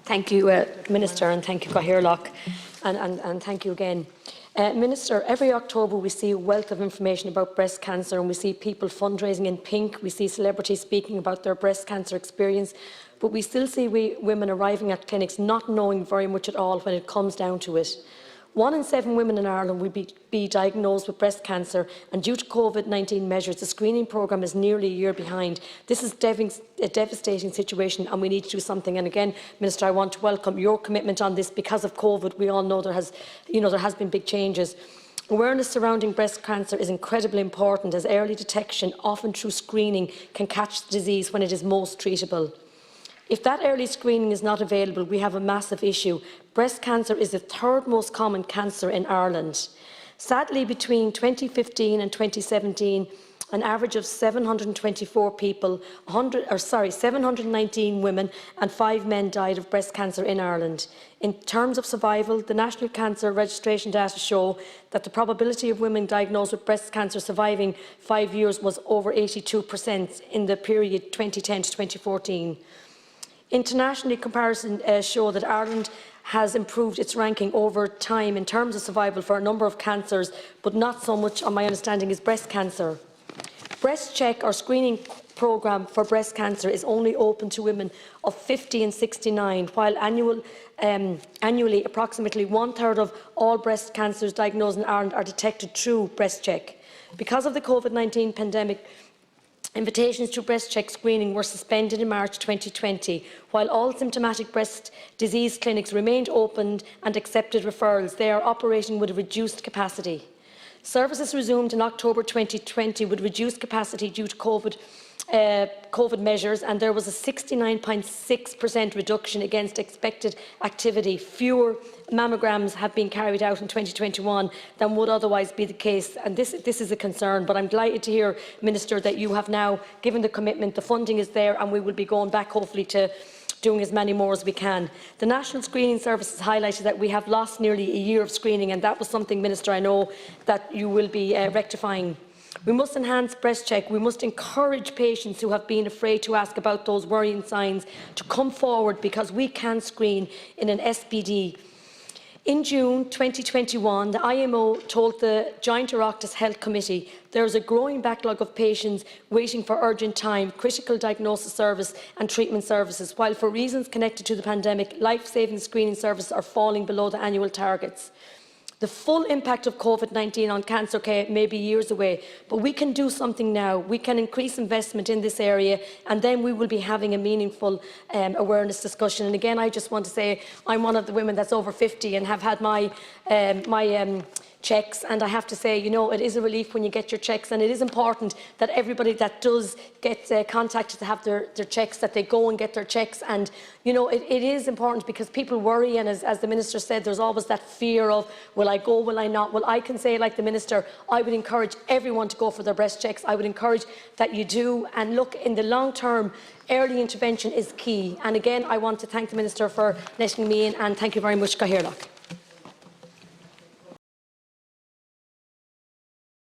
Thank you, Minister, and thank you, Oireachtas, and thank you again. Minister, every October we see a wealth of information about breast cancer, and we see people fundraising in pink, we see celebrities speaking about their breast cancer experience, but we still see women arriving at clinics not knowing very much at all when it comes down to it. 1 in 7 women in Ireland will be diagnosed with breast cancer, and due to COVID-19 measures, the screening programme is nearly a year behind. This is a devastating situation, and we need to do something. And again, Minister, I want to welcome your commitment on this. Because of COVID, we all know there has been big changes. Awareness surrounding breast cancer is incredibly important, as early detection, often through screening, can catch the disease when it is most treatable. If that early screening is not available, we have a massive issue. Breast cancer is the 3rd most common cancer in Ireland. Sadly, between 2015 and 2017, an average of 724 people, 719 women and 5 men died of breast cancer in Ireland. In terms of survival, the National Cancer Registration data show that the probability of women diagnosed with breast cancer surviving 5 years was over 82% in the period 2010 to 2014. Internationally, comparisons show that Ireland has improved its ranking over time in terms of survival for a number of cancers, but not so much, on my understanding, is breast cancer. Breast Check, or screening programme for breast cancer, is only open to women of 50 and 69, while annually approximately 1/3 of all breast cancers diagnosed in Ireland are detected through Breast Check. Because of the COVID-19 pandemic, invitations to breast check screening were suspended in March 2020. While all symptomatic breast disease clinics remained open and accepted referrals, they are operating with a reduced capacity. Services resumed in October 2020 with reduced capacity due to COVID measures, and there was a 69.6% reduction against expected activity. Fewer mammograms have been carried out in 2021 than would otherwise be the case, and this is a concern. But I'm delighted to hear, Minister, that you have now given the commitment. The funding is there, and we will be going back hopefully to doing as many more as we can. The National Screening Service has highlighted that we have lost nearly a year of screening, and that was something, Minister, I know that you will be rectifying. We must enhance Breast Check. We must encourage patients who have been afraid to ask about those worrying signs to come forward, because we can screen in an SPD. In June 2021, the IMO told the Joint Oireachtas Health Committee there is a growing backlog of patients waiting for urgent time, critical diagnosis service and treatment services, while for reasons connected to the pandemic, life-saving screening services are falling below the annual targets. The full impact of COVID-19 on cancer care may be years away, but we can do something now. We can increase investment in this area, and then we will be having a meaningful awareness discussion. And again, I just want to say I'm one of the women that's over 50 and have had my checks, and I have to say, it is a relief when you get your checks, and it is important that everybody that does get contacted to have their checks, that they go and get their checks. And it is important, because people worry, and as the Minister said, there's always that fear of, will I go, will I not? Well, I can say, like the Minister, I would encourage everyone to go for their breast checks. I would encourage that you do, and look, in the long term, early intervention is key. And again, I want to thank the Minister for letting me in, and thank you very much, Oireachtas.